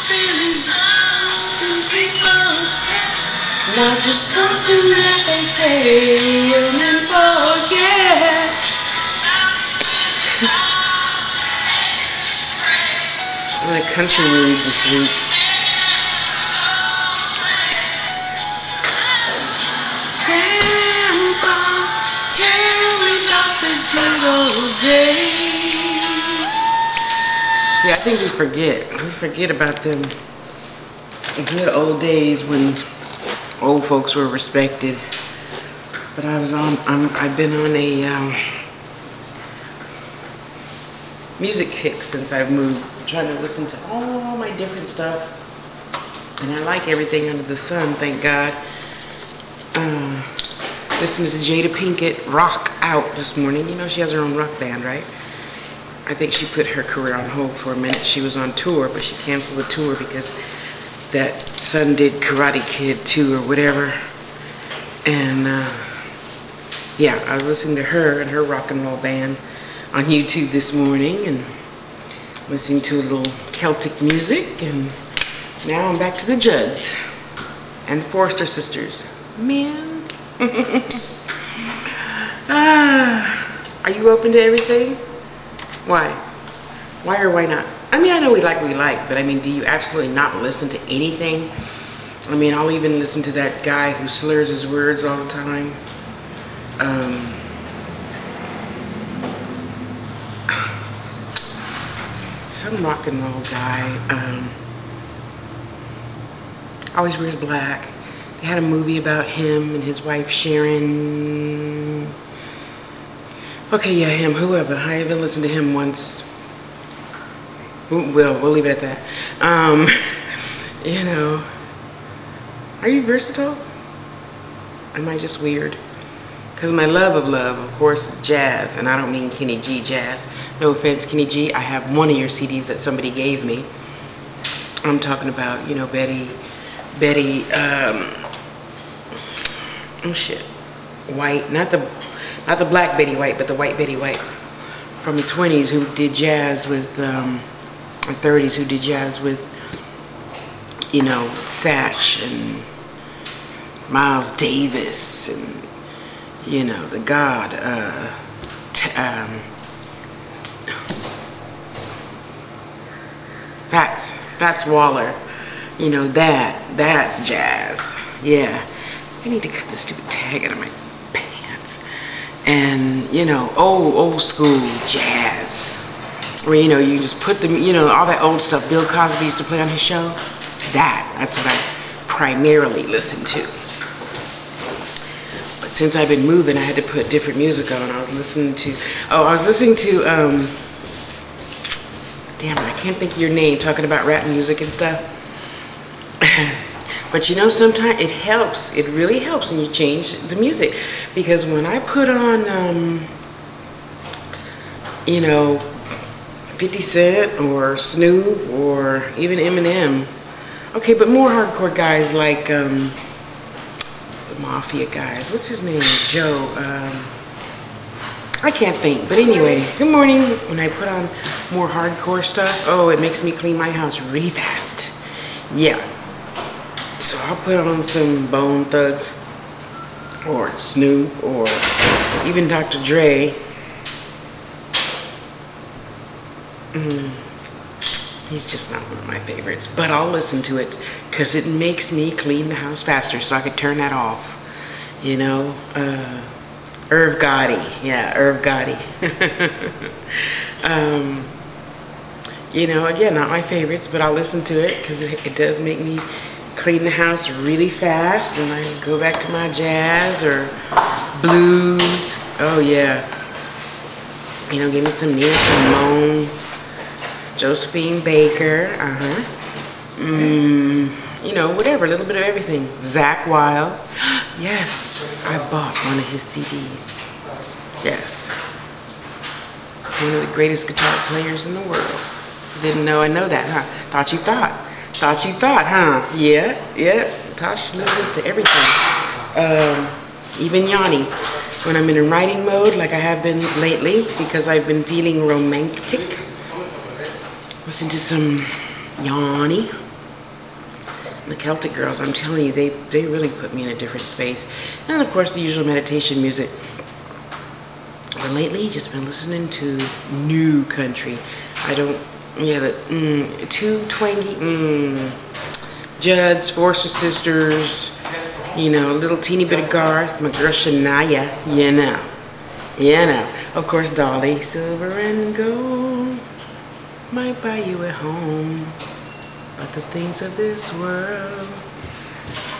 Something people, not just something that they say and then forget. I'm in a country mood this week. Grandpa, tell me about the good old days. See, I think we forget about them good old days when old folks were respected. But I've been on a music kick since I've moved. I'm trying to listen to all my different stuff, and I like everything under the sun, thank God. Listening to Jada Pinkett rock out this morning. You know she has her own rock band, right? I think she put her career on hold for a minute. She was on tour, but she canceled the tour because that son did Karate Kid 2 or whatever. And yeah, I was listening to her and her rock and roll band on YouTube this morning and listening to a little Celtic music, and now I'm back to the Judds and the Forrester sisters. Man. Are you open to everything? Why? Why or why not? I mean, I know we like what we like, but I mean, do you absolutely not listen to anything? I mean, I'll even listen to that guy who slurs his words all the time. Some rock and roll guy, always wears black. They had a movie about him and his wife Sharon. Okay, yeah, him, whoever. I even listened to him once. We'll leave it at that. You know, are you versatile? Am I just weird? Because my love, of course, is jazz, and I don't mean Kenny G jazz. No offense, Kenny G. I have one of your CDs that somebody gave me. I'm talking about, you know, Betty, oh shit, White, not the black Betty White, but the white Betty White from the 20s who did jazz with, or 30s who did jazz with, you know, Satch and Miles Davis and, you know, the God, Fats Waller, you know, that's jazz. Yeah, I need to cut this stupid tag out of my pants. And, you know, old school jazz, where, you know, you just put them, you know, all that old stuff Bill Cosby used to play on his show. That's what I primarily listen to. But since I've been moving, I had to put different music on. I was listening to damn it, I can't think of your name, talking about rap music and stuff. But you know, sometimes it helps. It really helps when you change the music. Because when I put on, you know, 50 Cent or Snoop or even Eminem, okay, but more hardcore guys like the Mafia guys. What's his name? Joe. I can't think. But anyway, good morning. When I put on more hardcore stuff, oh, it makes me clean my house really fast. Yeah. So I'll put on some Bone Thugs or Snoop or even Dr. Dre. He's just not one of my favorites, but I'll listen to it because it makes me clean the house faster, so I could turn that off. You know, Irv Gotti, yeah, Irv Gotti. You know, again, not my favorites, but I'll listen to it because it does make me clean the house really fast, and I go back to my jazz or blues. Oh yeah, you know, give me some Nina Simone, Josephine Baker, you know, whatever, a little bit of everything. Zach Wilde. Yes, I bought one of his CDs. Yes. One of the greatest guitar players in the world. Didn't know I know that, huh? Thought you thought. Thought you thought, huh? Yeah, yeah. Tosh listens to everything. Even Yanni. When I'm in writing mode, like I have been lately, because I've been feeling romantic. Listen to some Yanni. The Celtic girls, I'm telling you, they really put me in a different space. And of course the usual meditation music. But lately, just been listening to new country. I don't, yeah, too twangy, Judd's, Forster Sisters, you know, a little teeny bit of Garth, my girl Shania, you know. Of course, Dolly, silver and gold might buy you a home, but the things of this world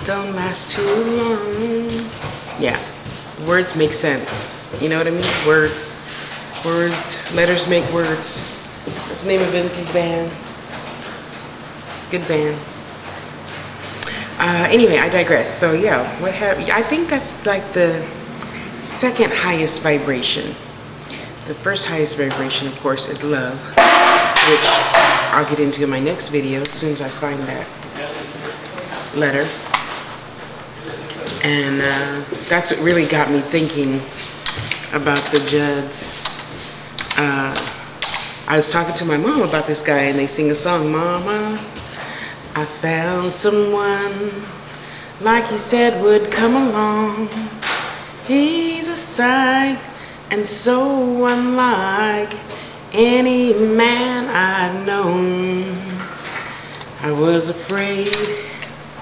don't last too long. Yeah, words make sense. You know what I mean? Words, letters make words. That's the name of Vince's band. Good band. Anyway, I digress. So yeah, I think that's like the second highest vibration. The first highest vibration, of course, is love, which I'll get into in my next video as soon as I find that letter. And that's what really got me thinking about the Judds. I was talking to my mom about this guy, and they sing a song, Mama, I found someone like you said would come along. He's a sight and so unlike any man I've known. I was afraid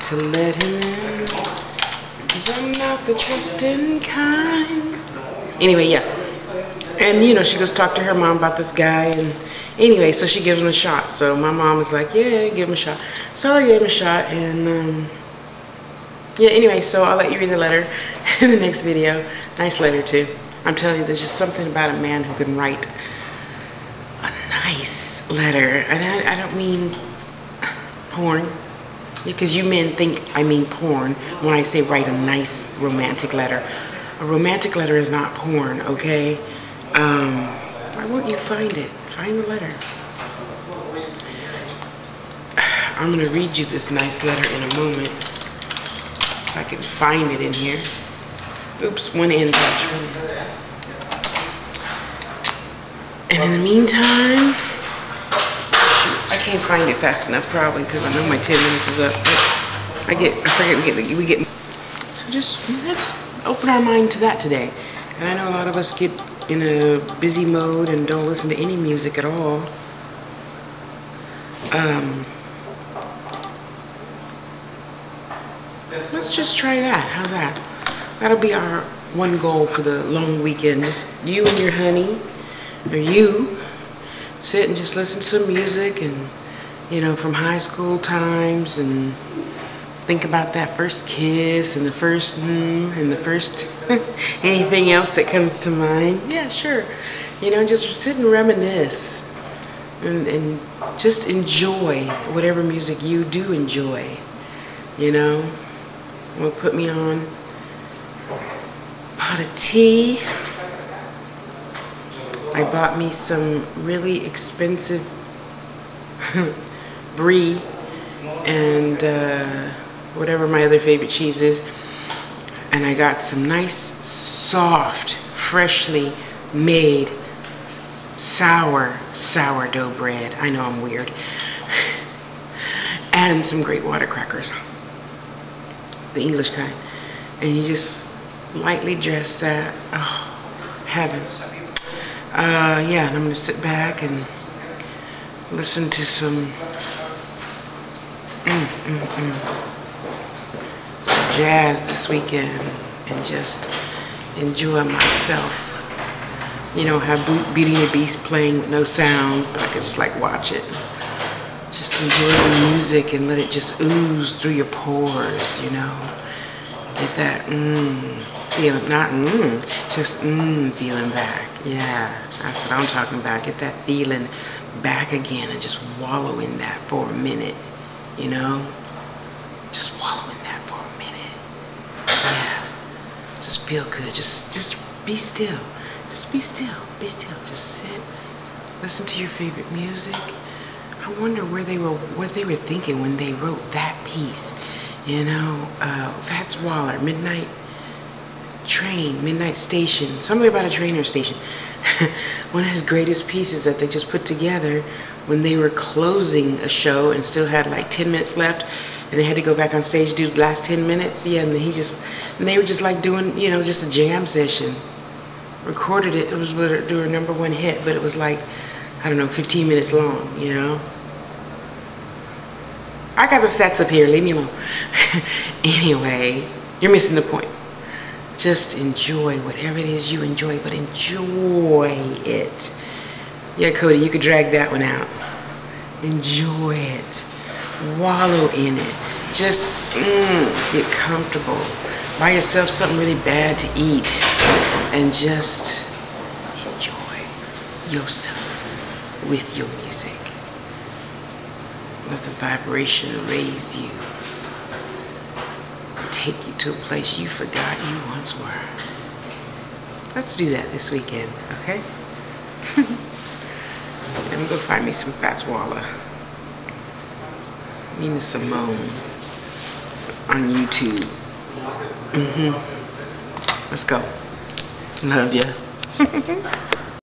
to let him in, 'cause I'm not the trusting kind. Anyway, yeah. And you know, she goes talk to her mom about this guy, and anyway, so she gives him a shot. So my mom was like, yeah, give him a shot. So I gave him a shot, and yeah, anyway, so I'll let you read the letter in the next video. Nice letter too. I'm telling you, there's just something about a man who can write a nice letter. And I don't mean porn, because you men think I mean porn when I say write a nice romantic letter. A romantic letter is not porn, okay? Why won't you find it? Find the letter. I'm gonna read you this nice letter in a moment. If I can find it in here. Oops, one end touch. And in the meantime, shoot, I can't find it fast enough probably because I know my 10 minutes is up. But we get. So just let's open our mind to that today. And I know a lot of us get in a busy mode and don't listen to any music at all. Let's just try that. How's that? That'll be our one goal for the long weekend. Just you and your honey, or you, sit and just listen to some music, and you know, from high school times, and think about that first kiss and the first and the first anything else that comes to mind. Yeah, sure. You know, just sit and reminisce, and just enjoy whatever music you do enjoy. You know, will put me on a pot of tea. I bought me some really expensive brie and whatever my other favorite cheese is, and I got some nice soft freshly made sourdough bread. I know I'm weird. And some great water crackers, the English kind, and you just lightly dress that. Oh, heavens. Yeah, and I'm gonna sit back and listen to some jazz this weekend and just enjoy myself. You know, have Beauty and the Beast playing with no sound, but I could just like watch it. Just enjoy the music and let it just ooze through your pores, you know. Get that feeling, not just feeling back. Yeah, that's what I'm talking about. Get that feeling back again and just wallow in that for a minute, you know. Just wallow in that for a minute. Yeah, just feel good. Just be still. Just be still. Be still. Just sit. Listen to your favorite music. I wonder what they were thinking when they wrote that piece. You know, Fats Waller, Midnight Train, Midnight Station, something about a train or station. One of his greatest pieces that they just put together when they were closing a show and still had like 10 minutes left. and they had to go back on stage, do the last 10 minutes. Yeah, and they were just like doing, you know, just a jam session. Recorded it. It was their #1 hit, but it was like, I don't know, 15 minutes long, you know. I got the sets up here, leave me alone. Anyway, you're missing the point. Just enjoy whatever it is you enjoy, but enjoy it. Yeah, Cody, you could drag that one out. Enjoy it. Wallow in it. Just get comfortable. Buy yourself something really bad to eat and just enjoy yourself with your music. Let the vibration raise you. Take you to a place you forgot you once were. Let's do that this weekend, okay? I'm gonna go find me some Fats Waller. Nina Simone on YouTube. Let's go. Love ya.